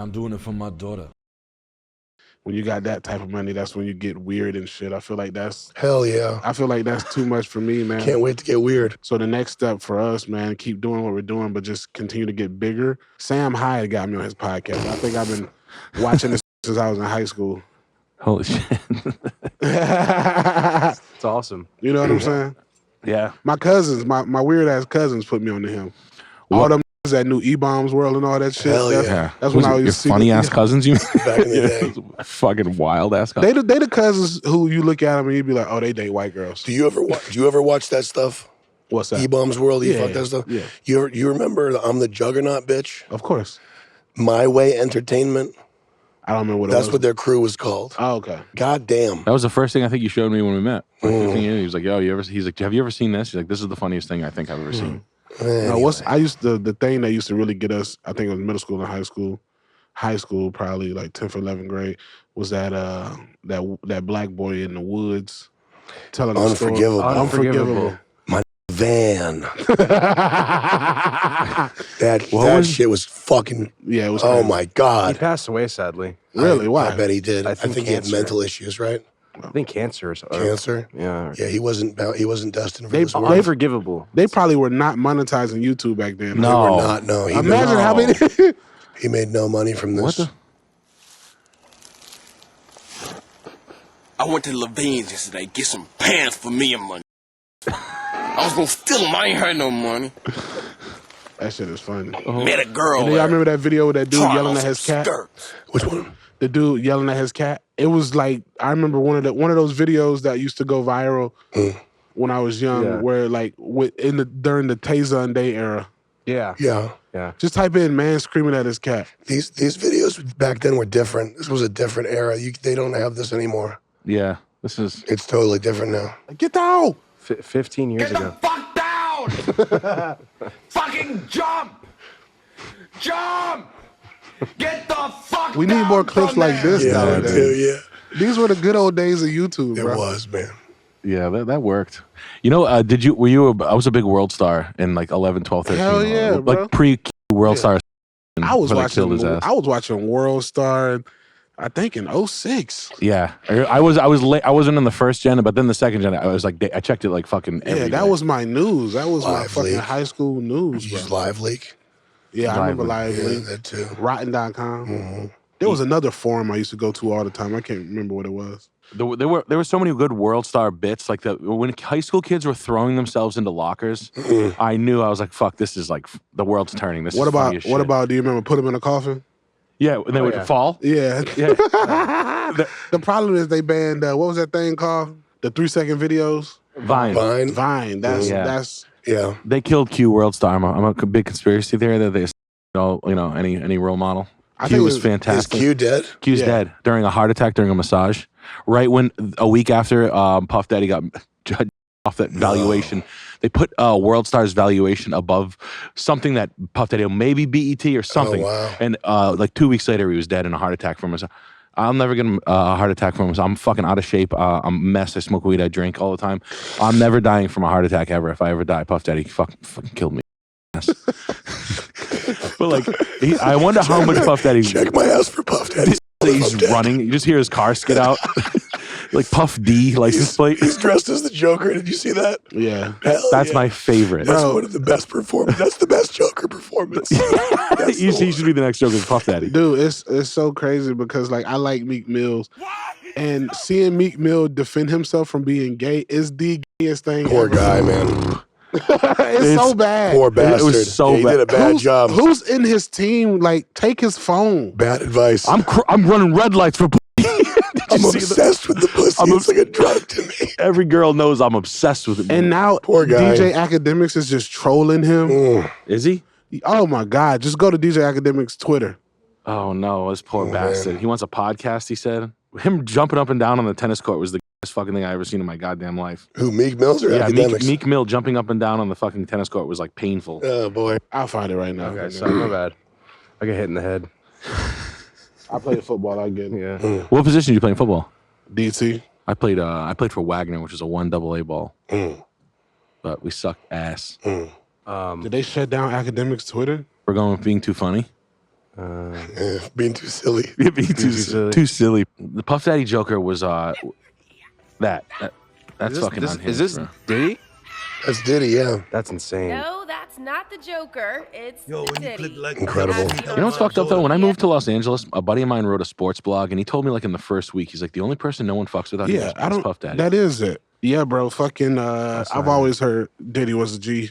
I'm doing it for my daughter. When you got that type of money, that's when you get weird and shit. I feel like that's... Hell yeah. I feel like that's too much for me, man. Can't wait to get weird. So the next step for us, man, keep doing what we're doing, but just continue to get bigger. Sam Hyde got me on his podcast. I think I've been watching this since I was in high school. Holy shit. It's awesome. You know what I'm saying? Yeah. My cousins, my weird-ass cousins put me on to him. All them that knew E-Bombs World and all that shit. Hell yeah. That's when I was your funny-ass cousins, you mean? Back in the day. Fucking wild-ass cousins. They the cousins who you look at them and you be like, oh, they date white girls. Do you ever watch that stuff? What's that? E-Bombs World, Yeah, fuck that stuff? yeah. You remember the I'm the Juggernaut, bitch? Of course. My Way Entertainment? I don't remember what it was. That's what their crew was called. Oh, okay. God damn. That was the first thing I think you showed me when we met. He was like, yo, he's like, have you ever seen this? He's like, this is the funniest thing I think I've ever seen. No, the thing that used to really get us, I think it was middle school and high school probably like 10th or 11th grade, was that black boy in the woods telling us Unforgivable. My van. that shit was fucking, yeah, it was oh crazy. my God. He passed away, sadly. Really? Why? I bet he did. I think think he had cancer. mental issues, right? I think cancer or something. Cancer? Yeah. Yeah, he wasn't destined for this world. Unforgivable. They probably were not monetizing YouTube back then. They were not, no. Imagine how many... He made no money from this. What the? I went to Levine's yesterday, get some pants for me and money. I was gonna steal them, I ain't had no money. That shit is funny. Met a girl. And then y'all remember that video with that dude trying yelling on at his some cat? skirts. Which one? The dude yelling at his cat. It was like, I remember one of those videos that used to go viral when I was young, where like during the 𝐂𝐲𝐸𝐿 era. Yeah. Yeah. Yeah. Just type in man screaming at his cat. These videos back then were different. This was a different era. They don't have this anymore. Yeah. This is... It's totally different now. Get down! 15 years ago. Fuck down! Fucking jump! Jump! Get the fuck We need more clips like this nowadays. Yeah. These were the good old days of YouTube, bro. It was, man. Yeah, that worked. You know, I was a big World Star in like 11, 12, 13. Hell yeah, bro. Like pre-World Star. I was watching WorldStar, I think in 06. Yeah, I was late. I wasn't in the first gen, but then the second gen, I was like, I checked it like fucking every day. That was my news. That was my Live fucking Leak. high school news, You bro. use Live Leak? Yeah, I remember Live Yeah, Leak. that too. Rotten.com. There was another forum I used to go to all the time. I can't remember what it was. There were so many good World Star bits. Like when high school kids were throwing themselves into lockers, I knew, I was like, fuck, this is like the world's turning. Do you remember Put Them in a Coffin? Yeah, and they would fall. Yeah. Yeah. The problem is they banned what was that thing called? The 3-second videos. Vine. That's Yeah. They killed Q World Star. I'm a big conspiracy theory that they, any role model. Q was fantastic. Is Q dead? Q's dead during a heart attack during a massage. Right when a week after Puff Daddy got judged off that valuation, they put World Star's valuation above something that Puff Daddy, maybe BET or something. Oh, wow. And like 2 weeks later, he was dead in a heart attack from a. I'll never get a heart attack from him. I'm fucking out of shape. I'm a mess. I smoke weed. I drink all the time. I'm never dying from a heart attack ever. If I ever die, Puff Daddy fucking killed me. But like, I wonder how much Puff Daddy. Check my ass for Puff Daddy. He's running. You just hear his car skid out. Like Puff D license plate. He's dressed as the Joker. Did you see that? Yeah. That's my favorite. That's one of the best performances. That's the best Joker performance. He should be the next Joker, Puff Daddy. Dude, it's so crazy because like I like Meek Mills. And seeing Meek Mill defend himself from being gay is the gayest thing Poor ever. guy, man. It's so bad. Poor bastard. It was so He bad. did a bad job. Who's in his team? Like, take his phone. Bad advice. I'm running red lights for pussy. I'm obsessed with the pussy. It's like a drug to me. Every girl knows I'm obsessed with it. And now Poor guy. DJ Academics is just trolling him. Is he? Oh my God. Just go to DJ Academics' Twitter. Oh no, this poor bastard. Man. He wants a podcast, he said. Him jumping up and down on the tennis court was the best fucking thing I ever seen in my goddamn life. Who, Meek Mills or Academics? Meek Mill jumping up and down on the fucking tennis court was like painful. Oh boy. I'll find it right now. Okay, sorry, my bad. I get hit in the head. I played football, I get it. Yeah. What position did you play in football? DT. I played for Wagner, which is a 1AA ball. But we sucked ass. Did they shut down Academics' Twitter? We're going with being too funny. Being too silly. Too silly. The Puff Daddy Joker was that's fucking unhinged. Is this bro. Diddy? That's Diddy, yeah. That's insane. No, that's not the Joker. It's Diddy. Incredible. You know what's fucked up though? When I moved to Los Angeles, a buddy of mine wrote a sports blog, and he told me like in the first week, he's like, the only person no one fucks with out here is Puff Daddy. That is it. Yeah, bro. Fucking. I've always heard Diddy was a G.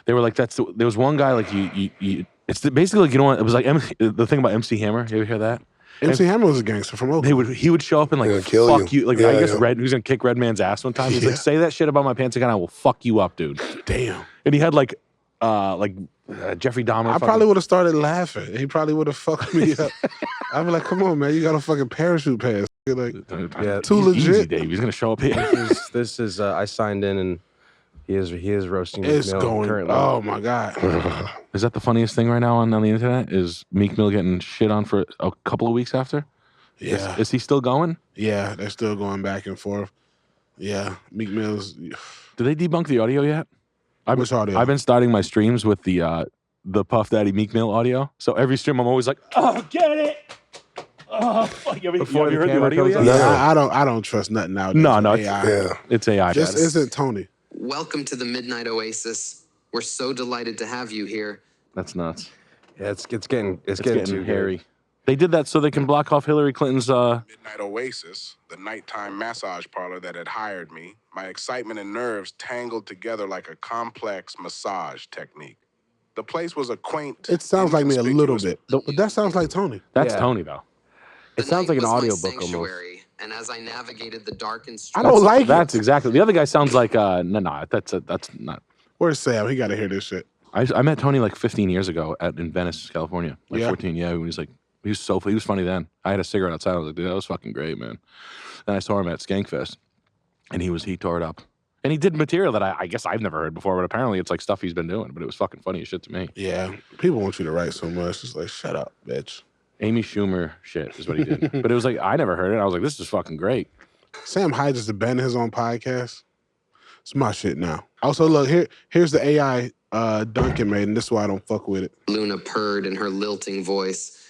They were like, there was one guy like you. It's basically like, you know what? It was like the thing about MC Hammer. You ever hear that? MC Hammer was a gangster from Oakland. He would show up and like kill fuck you. Like Yeah, I guess yeah. Who's gonna kick Redman's ass one time. He's like, say that shit about my pants again, I will fuck you up, dude. Damn. And he had like Jeffrey Dahmer. I probably would have started laughing. He probably would have fucked me up. I'd be like, come on, man, you got a fucking parachute pass. You're like, Yeah, too Easy, legit. Dave. He's gonna show up here. this is I signed in and he is roasting Meek It's Mill going. currently. Oh my god. Is that the funniest thing right now on the internet? Is Meek Mill getting shit on for a couple of weeks after? Yeah. Is he still going? Yeah, they're still going back and forth. Yeah, Meek Mill's. Did they debunk the audio yet? Which audio? I've been starting my streams with the Puff Daddy Meek Mill audio. So every stream I'm always like, oh, get it. Oh, fuck. You ever Before the heard the camera audio comes yet? on? No. I don't trust nothing nowadays. No, AI. Yeah. It's AI. This Dad. isn't Tony. Welcome to the Midnight Oasis. We're so delighted to have you here. That's nuts. Yeah, it's getting hairy. too hairy. They did that so they can block off Hillary Clinton's. Midnight Oasis, the nighttime massage parlor that had hired me, my excitement and nerves tangled together like a complex massage technique. The place was a quaint. It sounds like me a little inconspicuous- bit, but that sounds like Tony. That's Yeah. Tony though. The It sounds night like an was my audiobook almost. sanctuary, and as I navigated the dark and I don't like That's it. exactly. The other guy sounds like no. That's not. Where's Sam? He got to hear this shit. I met Tony like 15 years ago in Venice, California. Like Yeah. 14. Yeah, when he was like. He was funny then. I had a cigarette outside. I was like, dude, that was fucking great, man. Then I saw him at Skankfest, and he tore it up. And he did material that I guess I've never heard before, but apparently it's like stuff he's been doing. But it was fucking funny as shit to me. Yeah, people want you to write so much. It's like, shut up, bitch. Amy Schumer shit is what he did. But it was like, I never heard it. I was like, this is fucking great. Sam Hyde just abandoned his own podcast. It's my shit now. Also, look, here's the AI Duncan made, and this is why I don't fuck with it. Luna purred in her lilting voice.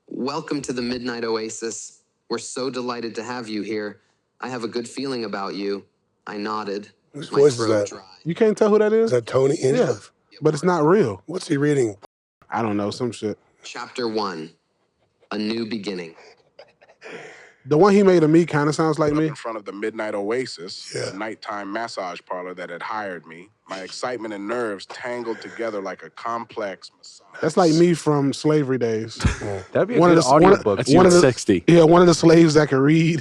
Welcome to the Midnight Oasis. We're so delighted to have you here. I have a good feeling about you. I nodded. Whose My voice is throat that? dry. You can't tell who that is? Is that Tony Inchliff? But it's not real. What's he reading? I don't know, some shit. Chapter 1. A New Beginning. The one he made of me kind of sounds like Up me. in front of the Midnight Oasis, Yeah. the nighttime massage parlor that had hired me, my excitement and nerves tangled together like a complex massage. That's like me from slavery days. That'd be a One of good the- audiobook. That's you at 60. Yeah, one of the slaves that can read.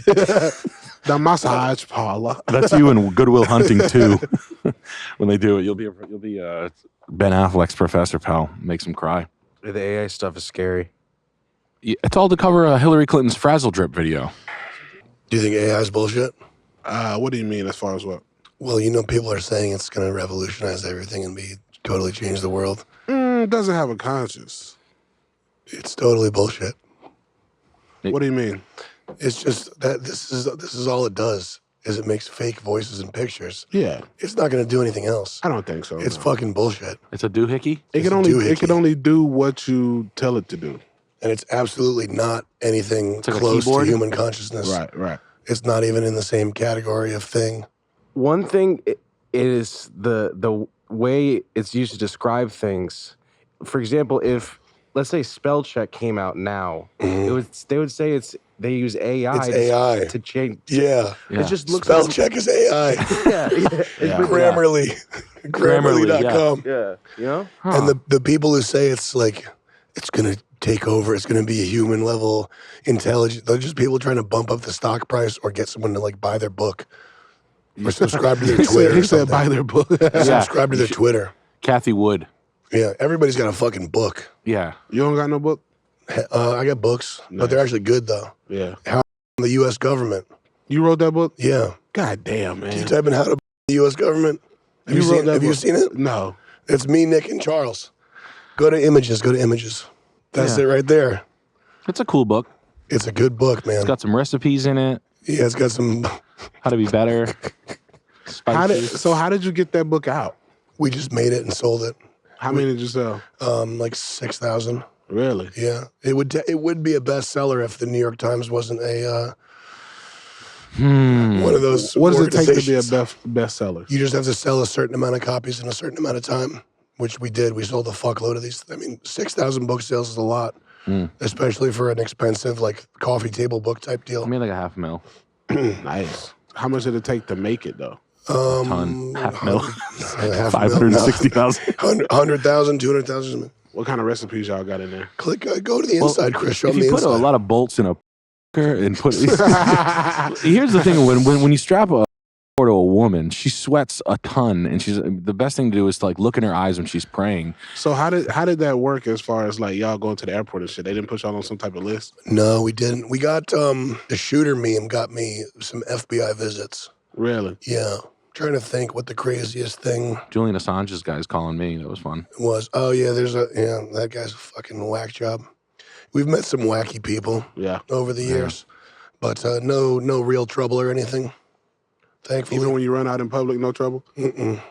The massage parlor. That's you in Goodwill Hunting too. When they do it, you'll be Ben Affleck's professor, pal. Makes him cry. The AI stuff is scary. Yeah, it's all to cover Hillary Clinton's Frazzle Drip video. Do you think AI is bullshit? What do you mean as far as what? Well, you know, people are saying it's going to revolutionize everything and totally change the world. It doesn't have a conscience. It's totally bullshit. What do you mean? It's just that this is all it does is it makes fake voices and pictures. Yeah, It's not going to do anything else. I don't think so. It's no. fucking bullshit. It's a doohickey. It it's can a only doohickey. do what you tell it to do. And it's absolutely not anything like a close to keyboard? human consciousness. Right. It's not even in the same category of thing. One thing is the way it's used to describe things. For example, if let's say spell check came out now, they would say they use AI, It's AI. to change. Yeah. It just looks Spell like check is AI. yeah. Grammarly. Grammarly.com. Yeah, you know? And the people who say it's like, it's going to take over, it's going to be a human level intelligence, they're just people trying to bump up the stock price or get someone to like buy their book or subscribe to their Twitter. He or said something. buy their book. Subscribe to their Twitter. Kathy Wood. Yeah, everybody's got a fucking book. Yeah. You don't got no book? I got books, but they're actually good though. Yeah. The U.S. government. You wrote that book? Yeah. God damn, man. Can you type in how to the U.S. government? Have you wrote that Have you book? seen it? No. It's me, Nick, and Charles. Go to images. That's Yeah. it right there. It's a cool book. It's a good book, man. It's got some recipes in it. Yeah, it's got some. How to be better. Spices. How did you get that book out? We just made it and sold it. How many did you sell? Like 6,000. Really? Yeah, it would be a bestseller if the New York Times wasn't a one of those. What does it take to be a organizations. bestseller? You just have to sell a certain amount of copies in a certain amount of time, which we did. We sold a fuckload of these. I mean, 6,000 book sales is a lot, especially for an expensive like coffee table book type deal. I mean, like a $500,000. Nice. How much did it take to make it though? Ton. $500,000. 560,000. 100,000, 200,000. What kind of recipes y'all got in there? Click, go to the inside, Chris. Show If me the you put inside. a lot of bolts in a and put here's the thing, when you strap a to a woman, she sweats a ton, and she's the best thing to do is to like look in her eyes when she's praying. So how did that work as far as like y'all going to the airport and shit? They didn't put y'all on some type of list? No, we didn't. We got the shooter meme got me some FBI visits. Really? Yeah. Trying to think what the craziest thing Julian Assange's guy's calling me. That was fun. was. Oh yeah, that guy's a fucking whack job. We've met some wacky people over the years, but no real trouble or anything. Thankfully. Even when you run out in public, no trouble? Mm-mm.